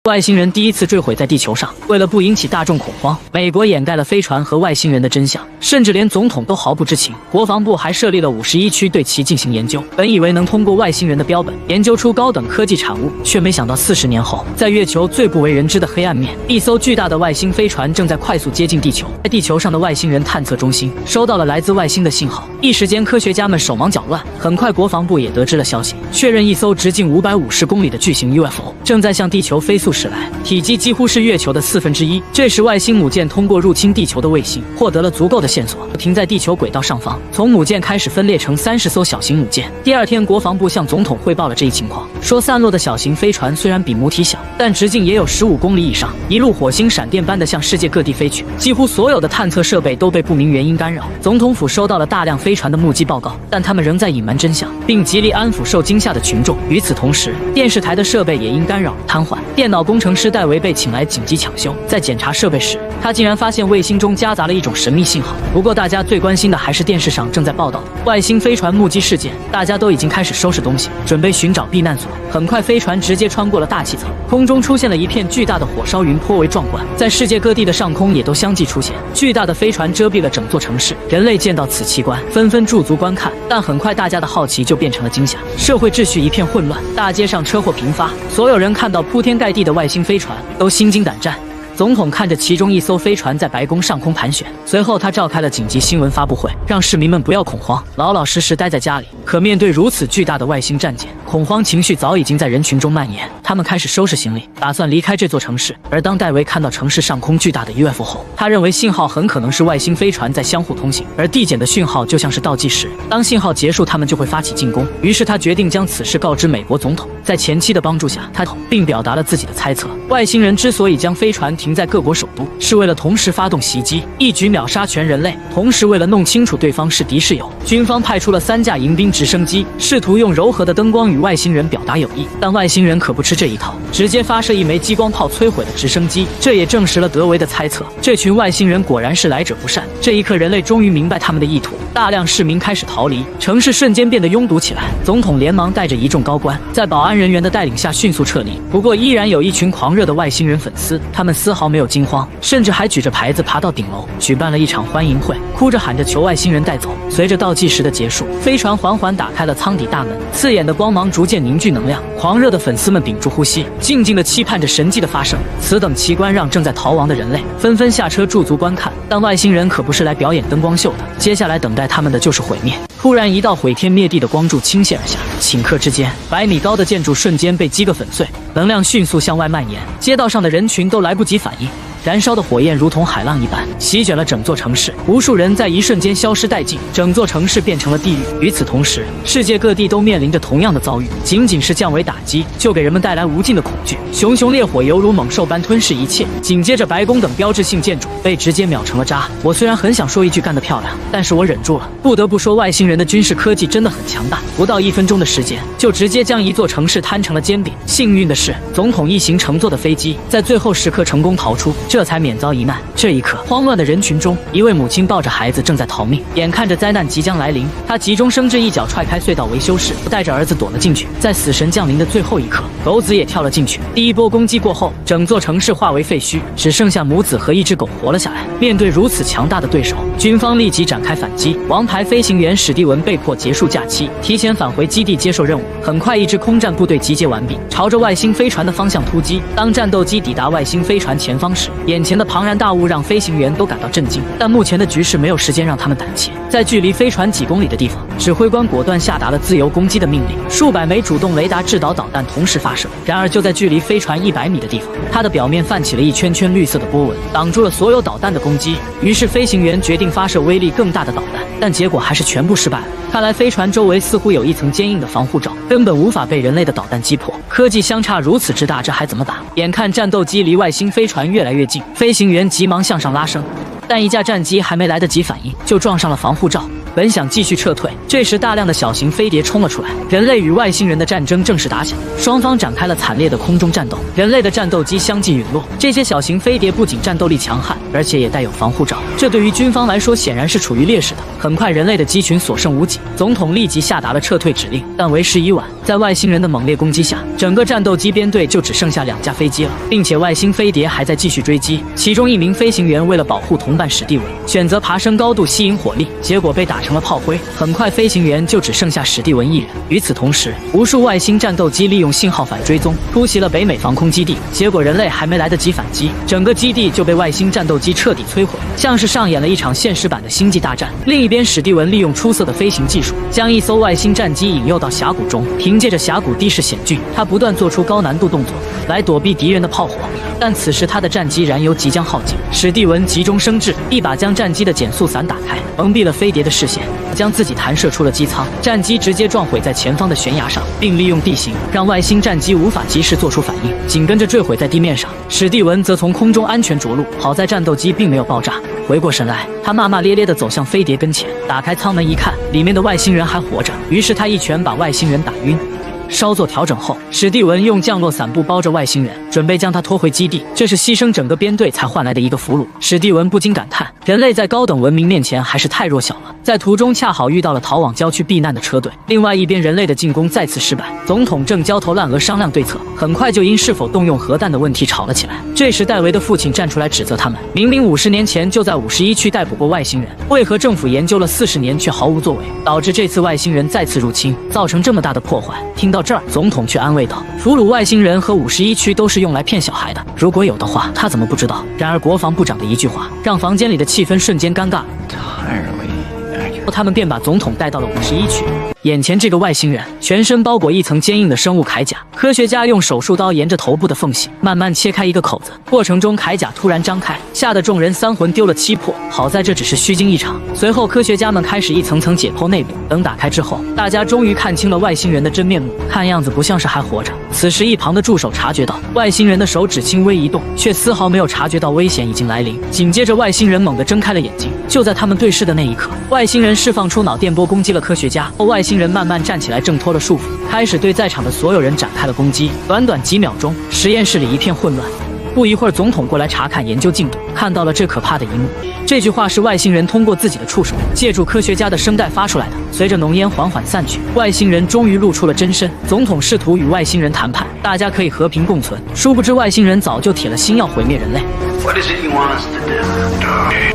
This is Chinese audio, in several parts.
外星人第一次坠毁在地球上，为了不引起大众恐慌，美国掩盖了飞船和外星人的真相，甚至连总统都毫不知情。国防部还设立了51区对其进行研究，本以为能通过外星人的标本研究出高等科技产物，却没想到40年后，在月球最不为人知的黑暗面，一艘巨大的外星飞船正在快速接近地球。在地球上的外星人探测中心收到了来自外星的信号，一时间科学家们手忙脚乱。很快，国防部也得知了消息，确认一艘直径550公里的巨型 UFO 正在向地球飞速驶来，体积几乎是月球的1/4。这时，外星母舰通过入侵地球的卫星获得了足够的线索，停在地球轨道上方。从母舰开始分裂成30艘小型母舰。第二天，国防部向总统汇报了这一情况，说散落的小型飞船虽然比母体小，但直径也有15公里以上，一路火星闪电般的向世界各地飞去。几乎所有的探测设备都被不明原因干扰。总统府收到了大量飞船的目击报告，但他们仍在隐瞒真相，并极力安抚受惊吓的群众。与此同时，电视台的设备也因干扰瘫痪。电脑工程师戴维被请来紧急抢修，在检查设备时，他竟然发现卫星中夹杂了一种神秘信号。不过，大家最关心的还是电视上正在报道的外星飞船目击事件。大家都已经开始收拾东西，准备寻找避难所。很快，飞船直接穿过了大气层，空中出现了一片巨大的火烧云，颇为壮观。在世界各地的上空也都相继出现巨大的飞船，遮蔽了整座城市。人类见到此奇观，纷纷驻足观看。但很快，大家的好奇就变成了惊吓，社会秩序一片混乱，大街上车祸频发。所有人看到铺天盖地的外星飞船，都心惊胆战。总统看着其中一艘飞船在白宫上空盘旋，随后他召开了紧急新闻发布会，让市民们不要恐慌，老老实实待在家里。可面对如此巨大的外星战舰，恐慌情绪早已经在人群中蔓延。他们开始收拾行李，打算离开这座城市。而当戴维看到城市上空巨大的 UFO 后，他认为信号很可能是外星飞船在相互通信，而递减的讯号就像是倒计时，当信号结束，他们就会发起进攻。于是他决定将此事告知美国总统。在前妻的帮助下，他并表达了自己的猜测：外星人之所以将飞船停在各国首都，是为了同时发动袭击，一举秒杀全人类。同时，为了弄清楚对方是敌是友，军方派出了3架迎宾直升机，试图用柔和的灯光与外星人表达友谊。但外星人可不吃这一套，直接发射1枚激光炮摧毁了直升机。这也证实了德维的猜测，这群外星人果然是来者不善。这一刻，人类终于明白他们的意图，大量市民开始逃离，城市瞬间变得拥堵起来。总统连忙带着一众高官，在保安人员的带领下迅速撤离。不过，依然有一群狂热的外星人粉丝，他们丝毫没有惊慌，甚至还举着牌子爬到顶楼，举办了一场欢迎会，哭着喊着求外星人带走。随着倒计时的结束，飞船缓缓打开了舱底大门，刺眼的光芒逐渐凝聚能量。狂热的粉丝们屏住呼吸，静静地期盼着神迹的发生。此等奇观让正在逃亡的人类纷纷下车驻足观看。但外星人可不是来表演灯光秀的，接下来等待他们的就是毁灭。突然，一道毁天灭地的光柱倾泻而下，顷刻之间，100米高的建筑瞬间被击个粉碎，能量迅速向外蔓延，街道上的人群都来不及反应。燃烧的火焰如同海浪一般席卷了整座城市，无数人在一瞬间消失殆尽，整座城市变成了地狱。与此同时，世界各地都面临着同样的遭遇，仅仅是降维打击就给人们带来无尽的恐惧。熊熊烈火犹如猛兽般吞噬一切，紧接着白宫等标志性建筑被直接秒成了渣。我虽然很想说一句干得漂亮，但是我忍住了。不得不说，外星人的军事科技真的很强大，不到1分钟的时间就直接将一座城市摊成了煎饼。幸运的是，总统一行乘坐的飞机在最后时刻成功逃出，这才免遭一难。这一刻，慌乱的人群中，一位母亲抱着孩子正在逃命，眼看着灾难即将来临，她急中生智，一脚踹开隧道维修室，带着儿子躲了进去。在死神降临的最后一刻，狗子也跳了进去。第一波攻击过后，整座城市化为废墟，只剩下母子和一只狗活了下来。面对如此强大的对手，军方立即展开反击。王牌飞行员史蒂文被迫结束假期，提前返回基地接受任务。很快，一支空战部队集结完毕，朝着外星飞船的方向突击。当战斗机抵达外星飞船前方时，眼前的庞然大物让飞行员都感到震惊。但目前的局势没有时间让他们胆怯。在距离飞船几公里的地方，指挥官果断下达了自由攻击的命令，数百枚主动雷达制导导弹同时发射。然而，就在距离飞船100米的地方，它的表面泛起了一圈圈绿色的波纹，挡住了所有导弹的攻击。于是，飞行员决定发射威力更大的导弹，但结果还是全部失败了。看来飞船周围似乎有一层坚硬的防护罩，根本无法被人类的导弹击破。科技相差如此之大，这还怎么打？眼看战斗机离外星飞船越来越近，飞行员急忙向上拉升，但一架战机还没来得及反应，就撞上了防护罩。本想继续撤退，这时大量的小型飞碟冲了出来，人类与外星人的战争正式打响，双方展开了惨烈的空中战斗，人类的战斗机相继陨落。这些小型飞碟不仅战斗力强悍，而且也带有防护罩，这对于军方来说显然是处于劣势的。很快，人类的机群所剩无几，总统立即下达了撤退指令，但为时已晚。在外星人的猛烈攻击下，整个战斗机编队就只剩下2架飞机了，并且外星飞碟还在继续追击。其中一名飞行员为了保护同伴史蒂文，选择爬升高度吸引火力，结果被打成了炮灰。很快，飞行员就只剩下史蒂文一人。与此同时，无数外星战斗机利用信号反追踪，突袭了北美防空基地。结果人类还没来得及反击，整个基地就被外星战斗机彻底摧毁，像是上演了一场现实版的星际大战。另一边，史蒂文利用出色的飞行技术，将一艘外星战机引诱到峡谷中。凭借着峡谷地势险峻，他不断做出高难度动作来躲避敌人的炮火。但此时他的战机燃油即将耗尽，史蒂文急中生智，一把将战机的减速伞打开，蒙蔽了飞碟的视线，将自己弹射出了机舱，战机直接撞毁在前方的悬崖上，并利用地形让外星战机无法及时做出反应，紧跟着坠毁在地面上。史蒂文则从空中安全着陆，好在战斗机并没有爆炸。回过神来，他骂骂咧咧地走向飞碟跟前，打开舱门一看，里面的外星人还活着，于是他一拳把外星人打晕。稍作调整后，史蒂文用降落伞布包着外星人，准备将他拖回基地。这是牺牲整个编队才换来的一个俘虏。史蒂文不禁感叹，人类在高等文明面前还是太弱小了。在途中恰好遇到了逃往郊区避难的车队。另外一边，人类的进攻再次失败，总统正焦头烂额商量对策，很快就因是否动用核弹的问题吵了起来。这时，戴维的父亲站出来指责他们，明明50年前就在51区逮捕过外星人，为何政府研究了40年却毫无作为，导致这次外星人再次入侵，造成这么大的破坏。听到这儿，总统却安慰道，俘虏外星人和51区都是用来骗小孩的，如果有的话，他怎么不知道？然而国防部长的一句话，让房间里的气氛瞬间尴尬。他们便把总统带到了51区。眼前这个外星人全身包裹一层坚硬的生物铠甲，科学家用手术刀沿着头部的缝隙慢慢切开一个口子，过程中铠甲突然张开，吓得众人三魂丢了七魄。好在这只是虚惊一场。随后科学家们开始一层层解剖内部，等打开之后，大家终于看清了外星人的真面目，看样子不像是还活着。此时一旁的助手察觉到外星人的手指轻微移动，却丝毫没有察觉到危险已经来临。紧接着外星人猛地睁开了眼睛，就在他们对视的那一刻，外星人释放出脑电波攻击了科学家。外星人慢慢站起来挣脱了束缚，开始对在场的所有人展开了攻击。短短几秒钟，实验室里一片混乱。不一会儿，总统过来查看研究进度，看到了这可怕的一幕。这句话是外星人通过自己的触手借助科学家的声带发出来的。随着浓烟缓缓散去，外星人终于露出了真身。总统试图与外星人谈判，大家可以和平共存。殊不知外星人早就铁了心要毁灭人类。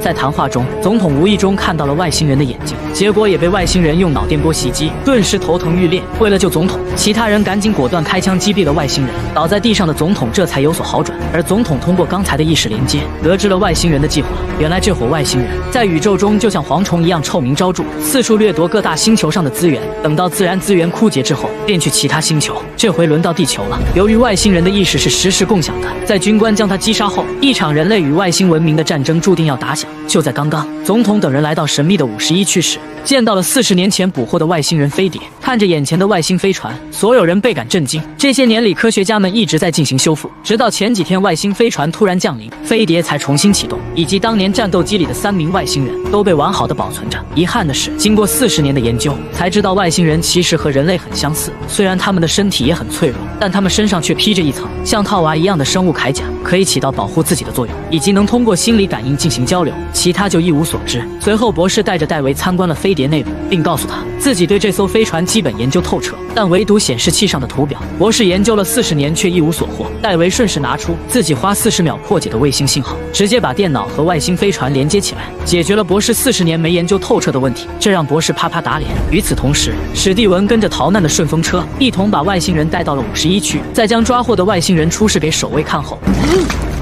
在谈话中，总统无意中看到了外星人的眼睛，结果也被外星人用脑电波袭击，顿时头疼欲裂。为了救总统，其他人赶紧果断开枪击毙了外星人。倒在地上的总统这才有所好转。而总统通过刚才的意识连接，得知了外星人的计划。原来这伙外星人在宇宙中就像蝗虫一样臭名昭著，四处掠夺各大星球上的资源，等到自然资源枯竭之后，便去其他星球。这回轮到地球了。由于外星人的意识是实时共享的，在军官将他击杀后，一场人类与外星文明的战争注定要打响。就在刚刚，总统等人来到神秘的51区时，见到了40年前捕获的外星人飞碟。看着眼前的外星飞船，所有人倍感震惊。这些年里，科学家们一直在进行修复，直到前几天外星飞船突然降临，飞碟才重新启动，以及当年战斗机里的3名外星人都被完好的保存着。遗憾的是，经过40年的研究，才知道外星人其实和人类很相似，虽然他们的身体也很脆弱，但他们身上却披着一层像套娃一样的生物铠甲，可以起到保护自己的作用，以及能通过心理感应进行交流，其他就一无所知。随后博士带着戴维参观了飞碟内部，并告诉他自己对这艘飞船基本研究透彻，但唯独显示器上的图表，博士研究了40年却一无所获。戴维顺势拿出自己花40秒破解的卫星信号，直接把电脑和外星飞船连接起来，解决了博士40年没研究透彻的问题，这让博士啪啪打脸。与此同时，史蒂文跟着逃难的顺风车一同把外星人带到了51区，再将抓获的外星人出示给守卫看后，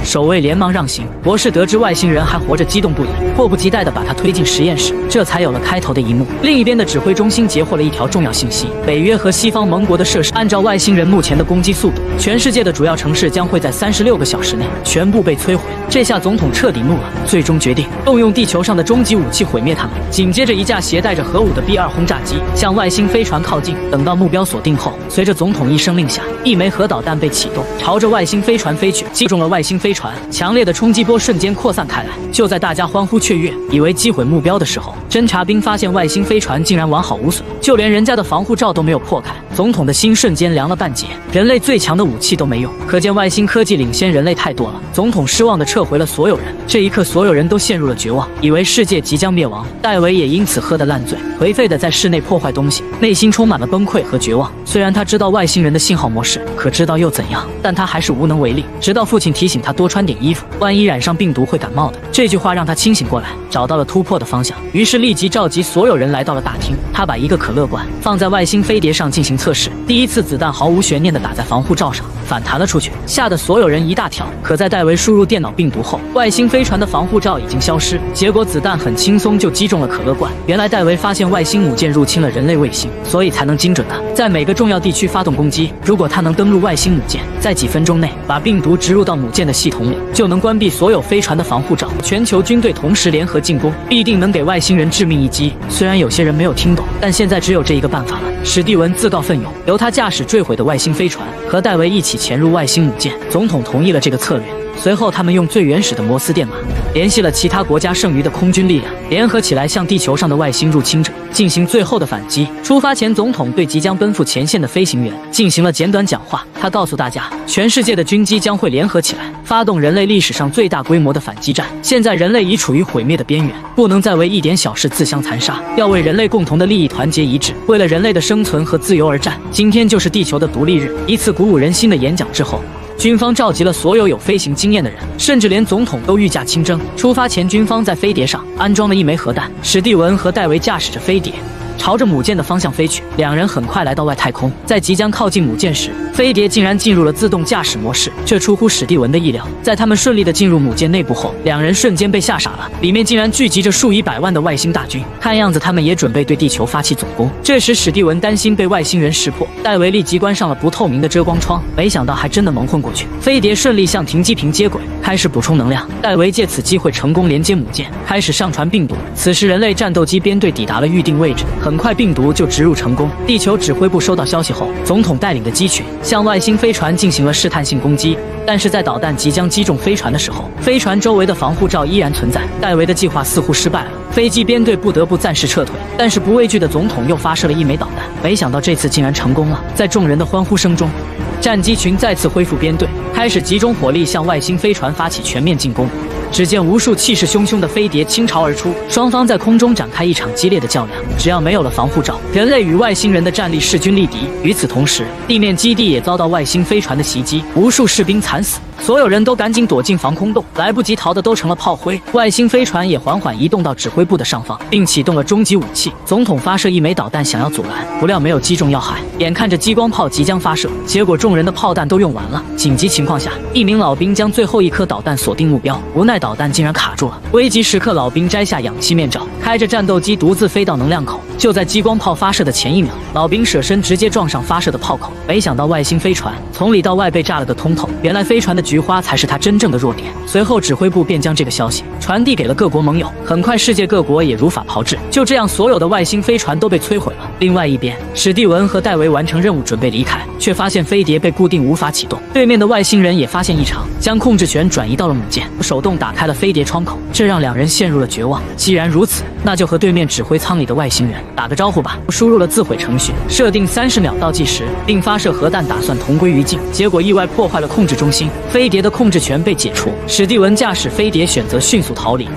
守卫连忙让行。博士得知外星人还活着，激动不已，迫不及待地把他推进实验室，这才有了开头的一幕。另一边的指挥中心截获了一条重要信息：北约和西方盟国的设施按照外星人目前的攻击速度，全世界的主要城市将会在36个小时内全部被摧毁。这下总统彻底怒了，最终决定动用地球上的终极武器毁灭他们。紧接着，一架携带着核武的 B2轰炸机向外星飞船靠近，等到目标锁定后，随着总统一声令下，一枚核导弹被启动，朝着外星飞船飞去，击中了外星飞船，强烈的冲击波瞬间扩散开来。就在大家欢呼雀跃，以为击毁目标的时候，侦察兵发现外星飞船竟然完好无损，就连人家的防护罩都没有破开。总统的心瞬间凉了半截，人类最强的武器都没用，可见外星科技领先人类太多了。总统失望地撤回了所有人，这一刻所有人都陷入了绝望，以为世界即将灭亡。戴维也因此喝得烂醉，颓废地在室内破坏东西，内心充满了崩溃和绝望。虽然他知道外星人的信号模式，可知道又怎样？但他还是无能为力。直到父亲提醒他多穿点衣服，万一染上病毒会感冒的。这句话让他清醒过来，找到了突破的方向，于是立即召集所有人来到了大厅。他把一个可乐罐放在外星飞碟上进行测试，第一次子弹毫无悬念地打在防护罩上，反弹了出去，吓得所有人一大跳。可在戴维输入电脑病毒后，外星飞船的防护罩已经消失，结果子弹很轻松就击中了可乐罐。原来戴维发现外星母舰入侵了人类卫星，所以才能精准的在每个重要地区发动攻击。如果他能登陆外星母舰，在几分钟内把病毒植入到母舰的系统里，就能关闭所有飞船的防护罩。全球军队同时联合进攻，必定能给外星人致命一击。虽然有些人没有听懂，但现在只有这一个办法了。史蒂文自告奋勇，由他驾驶坠毁的外星飞船，和戴维一起潜入外星母舰。总统同意了这个策略。随后，他们用最原始的摩斯电码联系了其他国家剩余的空军力量，联合起来向地球上的外星入侵者进行最后的反击。出发前，总统对即将奔赴前线的飞行员进行了简短讲话。他告诉大家，全世界的军机将会联合起来，发动人类历史上最大规模的反击战。现在人类已处于毁灭的边缘，不能再为一点小事自相残杀，要为人类共同的利益团结一致，为了人类的生存和自由而战。今天就是地球的独立日。一次鼓舞人心的演讲之后，军方召集了所有有飞行经验的人，甚至连总统都御驾亲征。出发前，军方在飞碟上安装了一枚核弹。史蒂文和戴维驾驶着飞碟朝着母舰的方向飞去，两人很快来到外太空。在即将靠近母舰时，飞碟竟然进入了自动驾驶模式，这出乎史蒂文的意料。在他们顺利的进入母舰内部后，两人瞬间被吓傻了，里面竟然聚集着数以百万的外星大军，看样子他们也准备对地球发起总攻。这时史蒂文担心被外星人识破，戴维立即关上了不透明的遮光窗，没想到还真的蒙混过去。飞碟顺利向停机坪接轨，开始补充能量。戴维借此机会成功连接母舰，开始上传病毒。此时人类战斗机编队抵达了预定位置，很快病毒就植入成功。地球指挥部收到消息后，总统带领的机群向外星飞船进行了试探性攻击。但是在导弹即将击中飞船的时候，飞船周围的防护罩依然存在。戴维的计划似乎失败了，飞机编队不得不暂时撤退。但是不畏惧的总统又发射了一枚导弹，没想到这次竟然成功了。在众人的欢呼声中，战机群再次恢复编队，开始集中火力向外星飞船发起全面进攻。只见无数气势汹汹的飞碟倾巢而出，双方在空中展开一场激烈的较量。只要没有了防护罩，人类与外星人的战力势均力敌。与此同时，地面基地也遭到外星飞船的袭击，无数士兵惨死。所有人都赶紧躲进防空洞，来不及逃的都成了炮灰。外星飞船也缓缓移动到指挥部的上方，并启动了终极武器。总统发射一枚导弹想要阻拦，不料没有击中要害。眼看着激光炮即将发射，结果众人的炮弹都用完了。紧急情况下，一名老兵将最后一颗导弹锁定目标，无奈导弹竟然卡住了。危急时刻，老兵摘下氧气面罩，开着战斗机独自飞到能量口。就在激光炮发射的前一秒，老兵舍身直接撞上发射的炮口，没想到外星飞船从里到外被炸了个通透。原来飞船的菊花才是他真正的弱点。随后指挥部便将这个消息传递给了各国盟友，很快世界各国也如法炮制。就这样，所有的外星飞船都被摧毁了。另外一边，史蒂文和戴维完成任务准备离开，却发现飞碟被固定无法启动。对面的外星人也发现异常，将控制权转移到了母舰，手动打开了飞碟窗口，这让两人陷入了绝望。既然如此，那就和对面指挥舱里的外星人打个招呼吧。输入了自毁程序，设定30秒倒计时，并发射核弹，打算同归于尽。结果意外破坏了控制中心，飞碟的控制权被解除。史蒂文驾驶飞碟选择迅速逃离，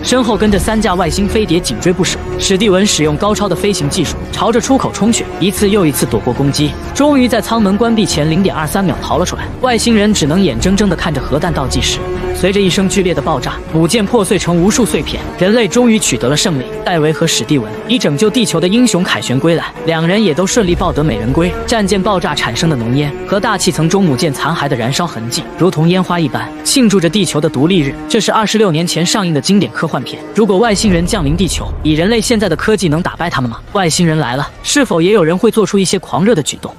身后跟着3架外星飞碟紧追不舍。史蒂文使用高超的飞行技术，朝着出口冲去，一次又一次躲过攻击，终于在舱门关闭前0.23秒逃了出来。外星人只能眼睁睁地看着核弹倒计时随着一声剧烈的爆炸，母舰破碎成无数碎片，人类终于取得了胜利。戴维和史蒂文以拯救地球的英雄凯旋归来，两人也都顺利抱得美人归。战舰爆炸产生的浓烟和大气层中母舰残骸的燃烧痕迹，如同烟花一般，庆祝着地球的独立日。这是26年前上映的经典科幻片。如果外星人降临地球，以人类现在的科技能打败他们吗？外星人来了，是否也有人会做出一些狂热的举动？